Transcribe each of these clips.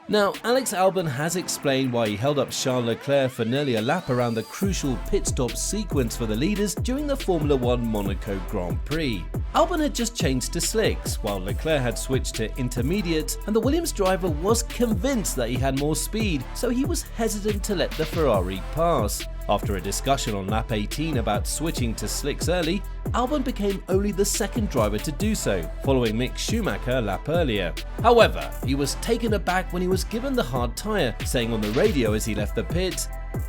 Now, Alex Albon has explained why he held up Charles Leclerc for nearly a lap around the crucial pit stop sequence for the leaders during the Formula 1 Monaco Grand Prix. Albon had just changed to slicks, while Leclerc had switched to intermediates, and the Williams driver was convinced that he had more speed, so he was hesitant to let the Ferrari pass. After a discussion on lap 18 about switching to slicks early, Albon became only the second driver to do so, following Mick Schumacher a lap earlier. However, he was taken aback when he was given the hard tyre, saying on the radio as he left the pits,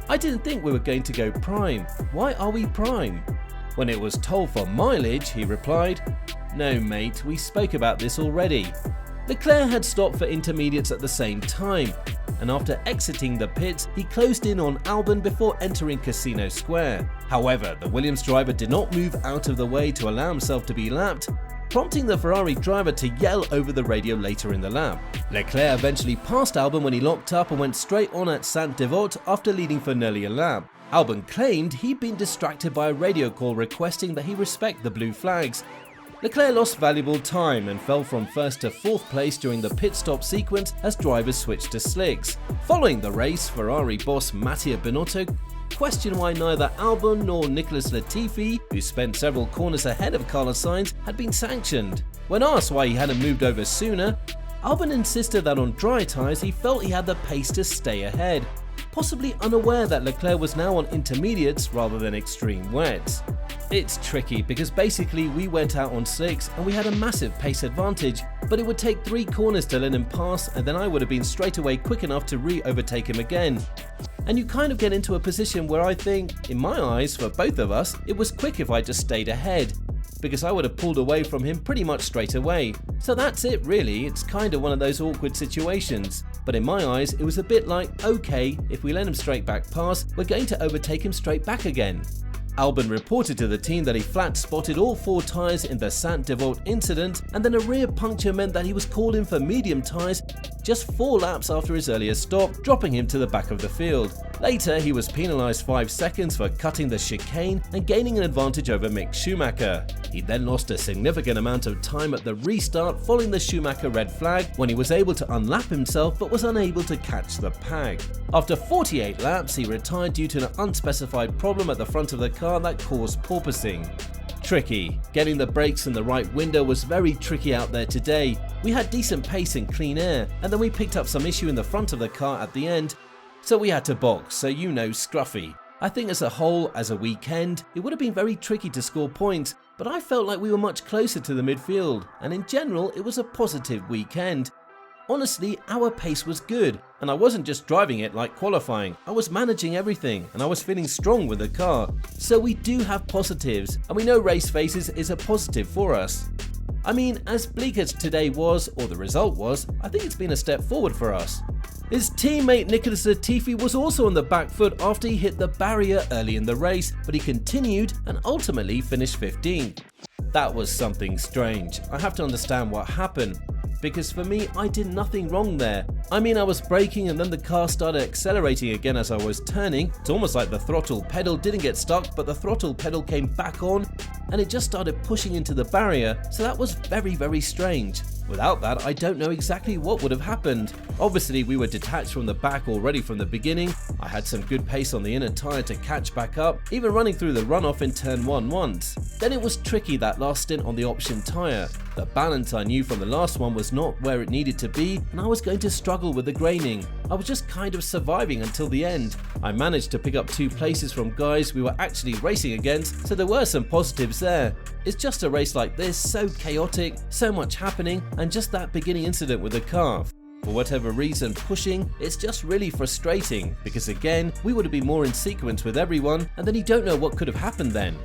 "I didn't think we were going to go prime. Why are we prime?" When it was told for mileage, he replied, "No mate, we spoke about this already." Leclerc had stopped for intermediates at the same time, and after exiting the pits, he closed in on Albon before entering Casino Square. However, the Williams driver did not move out of the way to allow himself to be lapped, prompting the Ferrari driver to yell over the radio later in the lap. Leclerc eventually passed Albon when he locked up and went straight on at Saint-Devote after leading for nearly a lap. Albon claimed he'd been distracted by a radio call requesting that he respect the blue flags. Leclerc lost valuable time and fell from first to fourth place during the pit stop sequence as drivers switched to slicks. Following the race, Ferrari boss Mattia Binotto questioned why neither Albon nor Nicholas Latifi, who spent several corners ahead of Carlos Sainz, had been sanctioned. When asked why he hadn't moved over sooner, Albon insisted that on dry tyres he felt he had the pace to stay ahead, possibly unaware that Leclerc was now on intermediates rather than extreme wets. It's tricky because basically we went out on slicks and we had a massive pace advantage, but it would take 3 corners to let him pass, and then I would have been straight away quick enough to re-overtake him again. And you kind of get into a position where I think, in my eyes, for both of us, it was quick if I just stayed ahead, because I would have pulled away from him pretty much straight away. So that's it really, it's kind of one of those awkward situations. But in my eyes, it was a bit like, okay, if we let him straight back pass, we're going to overtake him straight back again. Albon reported to the team that he flat spotted all 4 tyres in the Saint-Devote incident, and then a rear puncture meant that he was called in for medium tyres just 4 laps after his earlier stop, dropping him to the back of the field. Later, he was penalised 5 seconds for cutting the chicane and gaining an advantage over Mick Schumacher. He then lost a significant amount of time at the restart following the Schumacher red flag, when he was able to unlap himself but was unable to catch the pack. After 48 laps, he retired due to an unspecified problem at the front of the car that caused porpoising. Tricky. Getting the brakes in the right window was very tricky out there today. We had decent pace and clean air, and then we picked up some issue in the front of the car at the end, so we had to box, so you know, scruffy. I think as a whole, as a weekend, it would have been very tricky to score points, but I felt like we were much closer to the midfield, and in general it was a positive weekend. Honestly, our pace was good, and I wasn't just driving it like qualifying, I was managing everything, and I was feeling strong with the car. So we do have positives, and we know race faces is a positive for us. I mean, as bleak as today was, or the result was, I think it's been a step forward for us. His teammate Nicholas Latifi was also on the back foot after he hit the barrier early in the race, but he continued and ultimately finished 15th. That was something strange. I have to understand what happened, because for me, I did nothing wrong there. I mean, I was braking and then the car started accelerating again as I was turning. It's almost like the throttle pedal didn't get stuck, but the throttle pedal came back on and it just started pushing into the barrier, so that was very, very strange. Without that, I don't know exactly what would have happened. Obviously, we were detached from the back already from the beginning. I had some good pace on the inner tyre to catch back up, even running through the runoff in turn 1 once. Then it was tricky that last stint on the option tyre. The balance I knew from the last one was not where it needed to be, and I was going to struggle with the graining. I was just kind of surviving until the end. I managed to pick up 2 places from guys we were actually racing against, so there were some positives there. It's just a race like this, so chaotic, so much happening, and just that beginning incident with the car. For whatever reason, pushing, it's just really frustrating, because again, we would have been more in sequence with everyone, and then you don't know what could have happened then.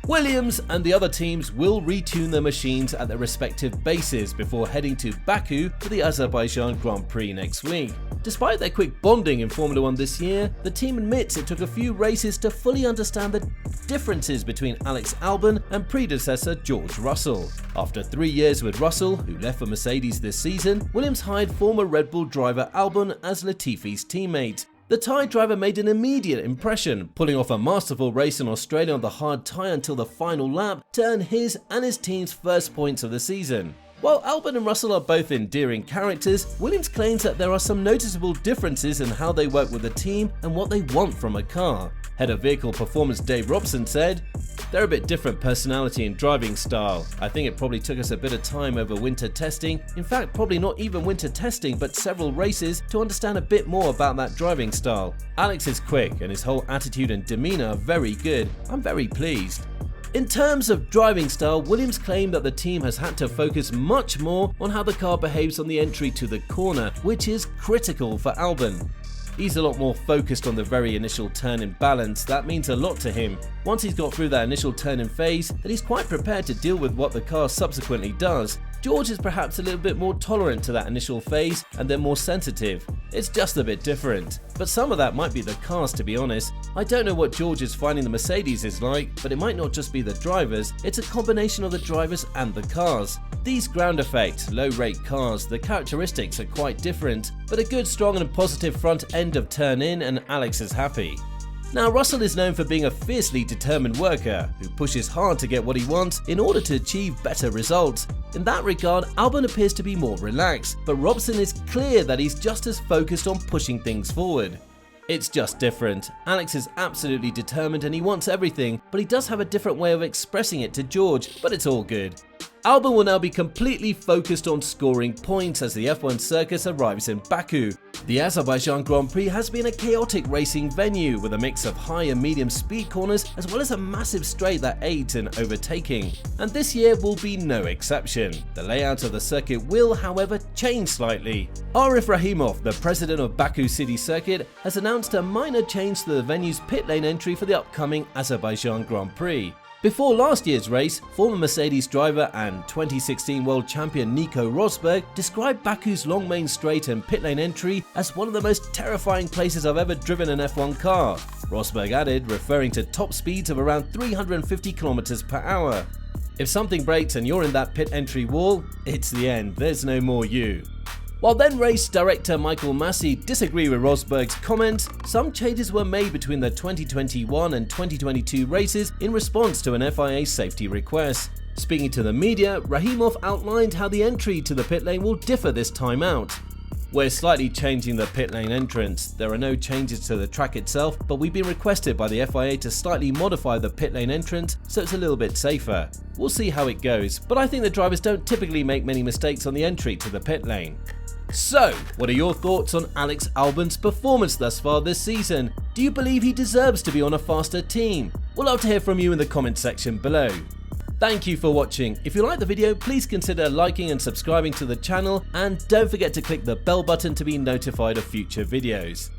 Williams and the other teams will retune their machines at their respective bases before heading to Baku for the Azerbaijan Grand Prix next week. Despite their quick bonding in Formula 1 this year, the team admits it took a few races to fully understand the differences between Alex Albon and predecessor George Russell. After 3 years with Russell, who left for Mercedes this season, Williams hired former Red Bull driver Albon as Latifi's teammate. The Thai driver made an immediate impression, pulling off a masterful race in Australia on the hard tyre until the final lap to earn his and his team's first points of the season. While Albon and Russell are both endearing characters, Williams claims that there are some noticeable differences in how they work with the team and what they want from a car. Head of Vehicle Performance Dave Robson said, "They're a bit different personality and driving style. I think it probably took us a bit of time over winter testing, in fact probably not even winter testing but several races, to understand a bit more about that driving style. Alex is quick and his whole attitude and demeanour are very good. I'm very pleased." In terms of driving style, Williams claimed that the team has had to focus much more on how the car behaves on the entry to the corner, which is critical for Albon. He's a lot more focused on the very initial turn in balance. That means a lot to him. Once he's got through that initial turn in phase, then he's quite prepared to deal with what the car subsequently does. George is perhaps a little bit more tolerant to that initial phase and then more sensitive. It's just a bit different. But some of that might be the cars, to be honest. I don't know what George is finding the Mercedes is like, but it might not just be the drivers, it's a combination of the drivers and the cars. These ground effect, low rate cars, the characteristics are quite different, but a good, strong and positive front end of turn in and Alex is happy. Now, Russell is known for being a fiercely determined worker who pushes hard to get what he wants in order to achieve better results. In that regard, Albon appears to be more relaxed, but Robson is clear that he's just as focused on pushing things forward. It's just different. Alex is absolutely determined and he wants everything, but he does have a different way of expressing it to George, but it's all good. Albon will now be completely focused on scoring points as the F1 circus arrives in Baku. The Azerbaijan Grand Prix has been a chaotic racing venue with a mix of high and medium speed corners as well as a massive straight that aids in overtaking. And this year will be no exception. The layout of the circuit will, however, change slightly. Arif Rahimov, the president of Baku City Circuit, has announced a minor change to the venue's pit lane entry for the upcoming Azerbaijan Grand Prix. Before last year's race, former Mercedes driver and 2016 world champion Nico Rosberg described Baku's long main straight and pit lane entry as one of the most terrifying places I've ever driven an F1 car. Rosberg added, referring to top speeds of around 350 km per hour. "If something breaks and you're in that pit entry wall, it's the end, there's no more you." While then race director Michael Massey disagreed with Rosberg's comments, some changes were made between the 2021 and 2022 races in response to an FIA safety request. Speaking to the media, Rahimov outlined how the entry to the pit lane will differ this time out. "We're slightly changing the pit lane entrance. There are no changes to the track itself, but we've been requested by the FIA to slightly modify the pit lane entrance so it's a little bit safer. We'll see how it goes, but I think the drivers don't typically make many mistakes on the entry to the pit lane." So, what are your thoughts on Alex Albon's performance thus far this season? Do you believe he deserves to be on a faster team? We'd love to hear from you in the comment section below. Thank you for watching. If you liked the video, please consider liking and subscribing to the channel, and don't forget to click the bell button to be notified of future videos.